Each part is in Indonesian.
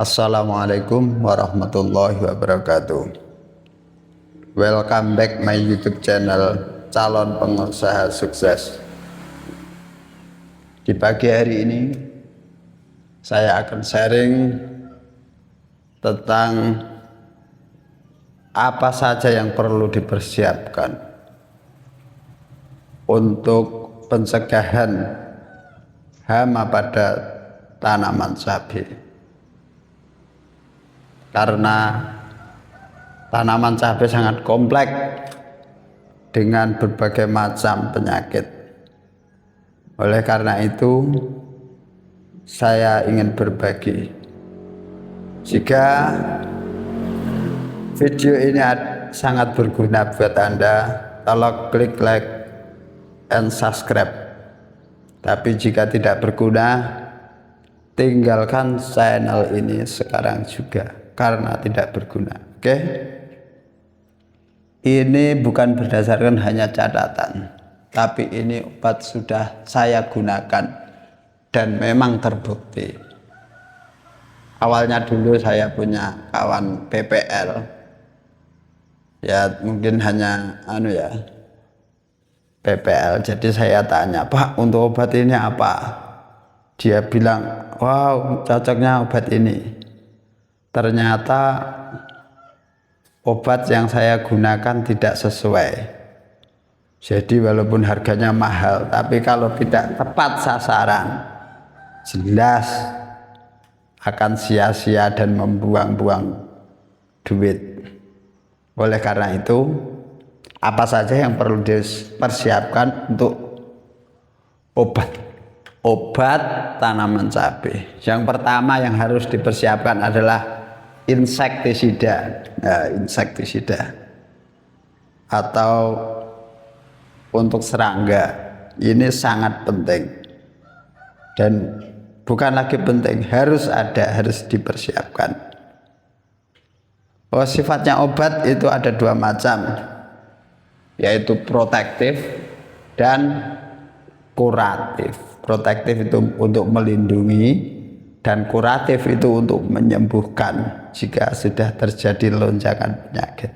Assalamualaikum warahmatullahi wabarakatuh. Welcome back my YouTube channel Calon Pengusaha Sukses. Di pagi hari ini saya akan sharing tentang apa saja yang perlu dipersiapkan untuk pencegahan hama pada tanaman cabai. Karena tanaman cabai sangat kompleks dengan berbagai macam penyakit. Oleh karena itu saya ingin berbagi. Jika video ini sangat berguna buat Anda, tolong klik like and subscribe. Tapi jika tidak berguna, tinggalkan channel ini sekarang juga karena tidak berguna. Oke? Ini bukan berdasarkan hanya catatan, tapi ini obat sudah saya gunakan dan memang terbukti. Awalnya dulu saya punya kawan PPL, ya mungkin hanya PPL. Jadi saya tanya, Pak, untuk obat ini apa? Dia bilang, wow, cocoknya obat ini. Ternyata obat yang saya gunakan tidak sesuai. Jadi walaupun harganya mahal, tapi kalau tidak tepat sasaran, jelas akan sia-sia dan membuang-buang duit. Oleh karena itu, apa saja yang perlu dipersiapkan untuk obat tanaman cabai? Yang pertama yang harus dipersiapkan adalah insektisida. Insektisida atau untuk serangga ini sangat penting, dan bukan lagi penting, harus dipersiapkan. Sifatnya obat itu ada dua macam, yaitu protektif dan kuratif. Protektif itu untuk melindungi, dan kuratif itu untuk menyembuhkan jika sudah terjadi lonjakan penyakit.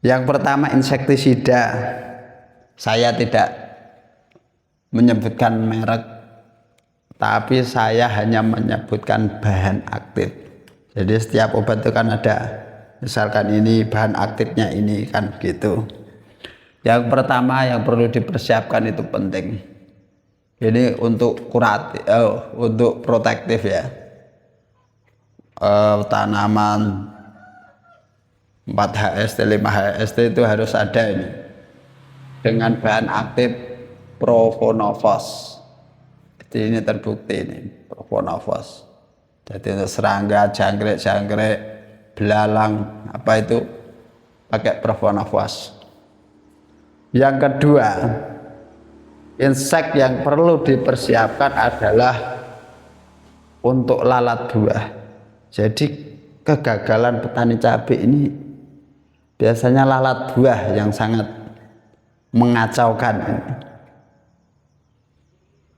Yang pertama insektisida. Saya tidak menyebutkan merek, tapi saya hanya menyebutkan bahan aktif. Jadi setiap obat itu kan ada, misalkan ini bahan aktifnya ini, kan gitu. Yang pertama yang perlu dipersiapkan itu penting. Ini untuk kuratif, untuk protektif ya. Tanaman 4HST, 5HST itu harus ada ini dengan bahan aktif Profenofos. Jadi ini terbukti ini Profenofos. Jadi untuk serangga, jangkrik, belalang, apa itu pakai Profenofos. Yang kedua, insek yang perlu dipersiapkan adalah untuk lalat buah. Jadi kegagalan petani cabai ini biasanya lalat buah yang sangat mengacaukan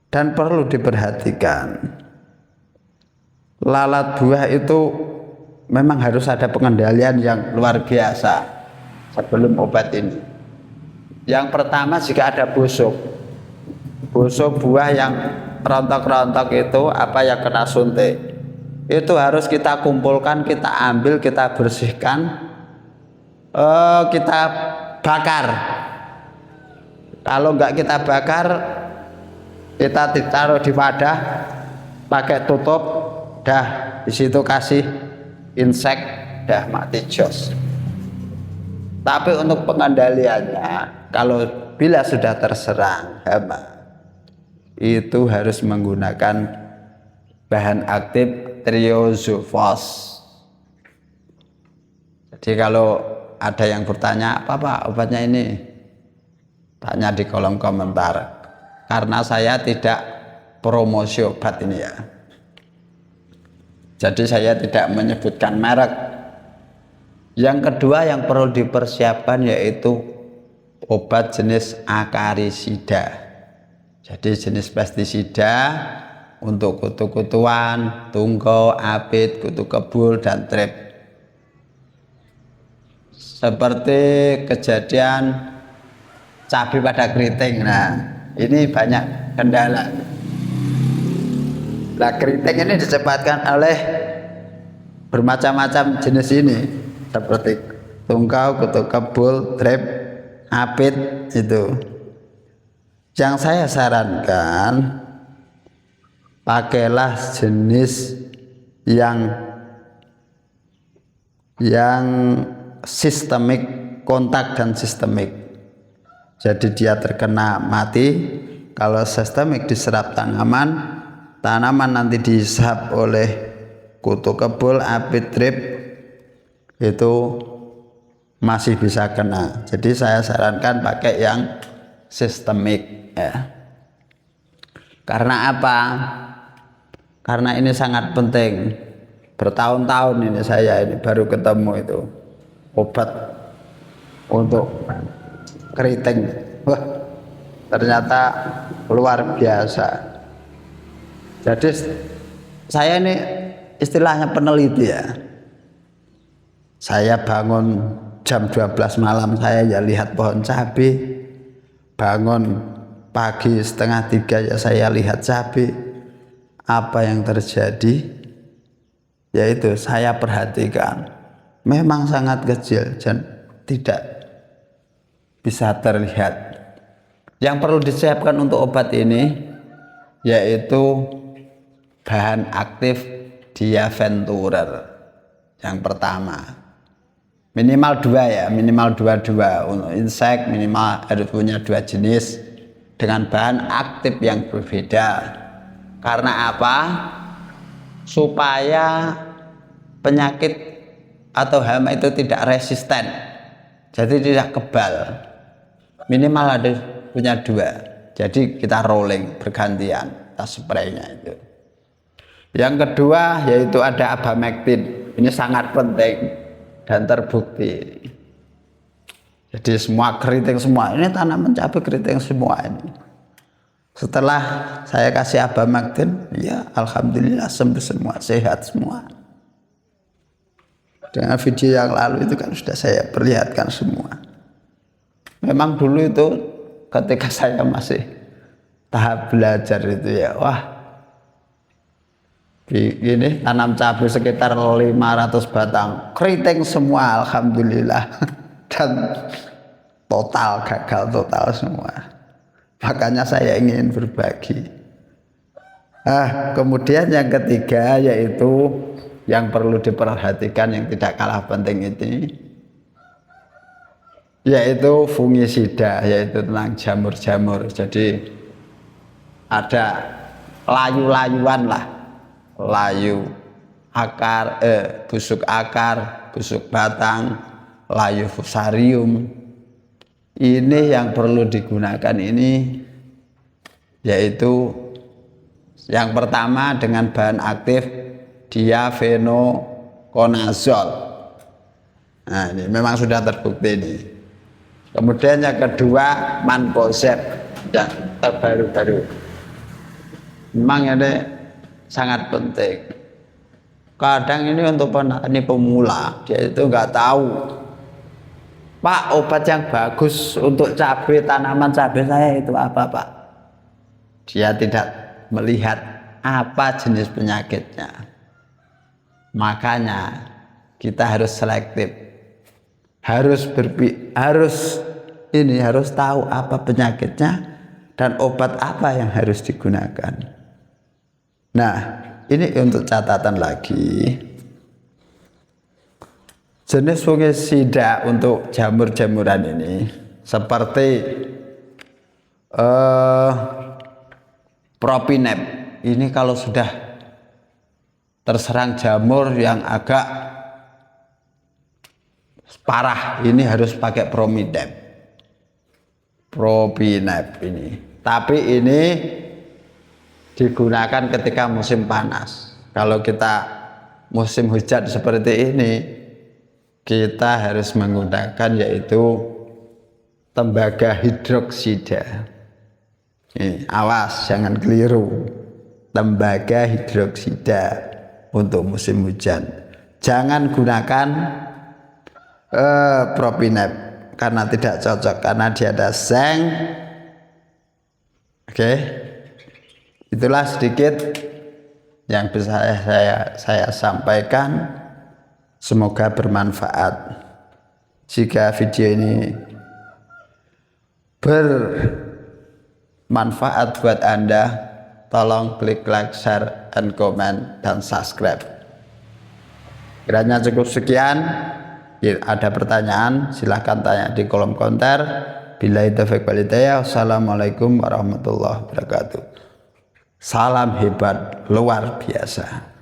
dan perlu diperhatikan. Lalat buah itu memang harus ada pengendalian yang luar biasa sebelum obat ini. Yang pertama, jika ada busuk buah yang rontok-rontok itu, apa yang kena suntik, itu harus kita kumpulkan, kita ambil, kita bersihkan, kita bakar. Kalau enggak kita bakar, kita ditaruh di wadah, pakai tutup, dah di situ kasih insek, dah mati jos. Tapi untuk pengendaliannya, kalau bila sudah terserang hama, itu harus menggunakan bahan aktif triazofos. Jadi kalau ada yang bertanya, apa Pak obatnya ini? Tanya di kolom komentar, karena saya tidak promosi obat ini ya. Jadi saya tidak menyebutkan merek. Yang kedua yang perlu dipersiapkan yaitu obat jenis akarisida. Jadi jenis pestisida untuk kutu-kutuan, tungko, apit, kutu kebul, dan trip. Seperti kejadian cabai pada keriting. Nah, ini banyak kendala. Nah, keriting ini disebabkan oleh bermacam-macam jenis ini, seperti tungkau, kutu kebul, trip, apit itu. Yang saya sarankan, pakailah jenis yang sistemik, kontak dan sistemik. Jadi dia terkena mati. Kalau sistemik diserap tanaman, tanaman nanti dihisap oleh kutu kebul, apit, trip, itu masih bisa kena. Jadi saya sarankan pakai yang sistemik ya. Karena apa? Karena ini sangat penting. Bertahun-tahun ini saya ini baru ketemu itu obat untuk keriting. Wah, ternyata luar biasa. Jadi saya ini istilahnya peneliti ya. Saya bangun jam 12 malam, saya ya lihat pohon cabai. Bangun pagi 2:30 ya saya lihat cabai. Apa yang terjadi? Yaitu saya perhatikan memang sangat kecil dan tidak bisa terlihat. Yang perlu disiapkan untuk obat ini yaitu bahan aktif diaventurer. Yang pertama, minimal 2 ya, minimal 22 untuk insek, minimal harus punya 2 jenis dengan bahan aktif yang berbeda. Karena apa? Supaya penyakit atau hama itu tidak resisten, jadi tidak kebal. Minimal ada punya 2, jadi kita rolling bergantian tas spraynya itu. Yang kedua yaitu ada abamectin. Ini sangat penting dan terbukti. Jadi semua keriting semua ini tanaman cabai keriting semua ini. Setelah saya kasih abamectin, ya alhamdulillah sembuh semua, sehat semua. Dengan video yang lalu itu kan sudah saya perlihatkan semua. Memang dulu itu ketika saya masih tahap belajar itu ya, wah ini tanam cabai sekitar 500 batang, keriting semua alhamdulillah. Dan total gagal total semua. Makanya saya ingin berbagi. Kemudian yang ketiga yaitu yang perlu diperhatikan yang tidak kalah penting ini, yaitu fungisida, yaitu tentang jamur-jamur. Jadi ada layu-layuan lah, layu akar, busuk akar, busuk batang, layu fusarium. Ini yang perlu digunakan ini yaitu yang pertama dengan bahan aktif diafenoconazole. Nah, ini memang sudah terbukti ini. Kemudian yang kedua mancozeb yang terbaru-baru. Memang ini sangat penting. Kadang ini untuk petani pemula, dia itu nggak tahu, Pak, obat yang bagus untuk cabai, tanaman cabai saya itu apa, Pak? Dia tidak melihat apa jenis penyakitnya. Makanya kita harus selektif, harus tahu apa penyakitnya dan obat apa yang harus digunakan. Nah, ini untuk catatan lagi. Jenis fungisida untuk jamur-jamuran ini seperti propinep. Ini kalau sudah terserang jamur yang agak parah, ini harus pakai propinep ini. Tapi ini digunakan ketika musim panas. Kalau kita musim hujan seperti ini, kita harus menggunakan yaitu tembaga hidroksida. Awas jangan keliru. tembaga hidroksida untuk musim hujan. Jangan gunakan propinep karena tidak cocok, karena dia ada seng. Oke, itulah sedikit yang bisa saya sampaikan. Semoga bermanfaat. Jika video ini bermanfaat buat Anda, tolong klik like, share, and comment, dan subscribe. Kiranya cukup sekian. Ada pertanyaan silahkan tanya di kolom komentar. Billahi taufiq wal hidayah. Wassalamualaikum warahmatullahi wabarakatuh. Salam hebat luar biasa.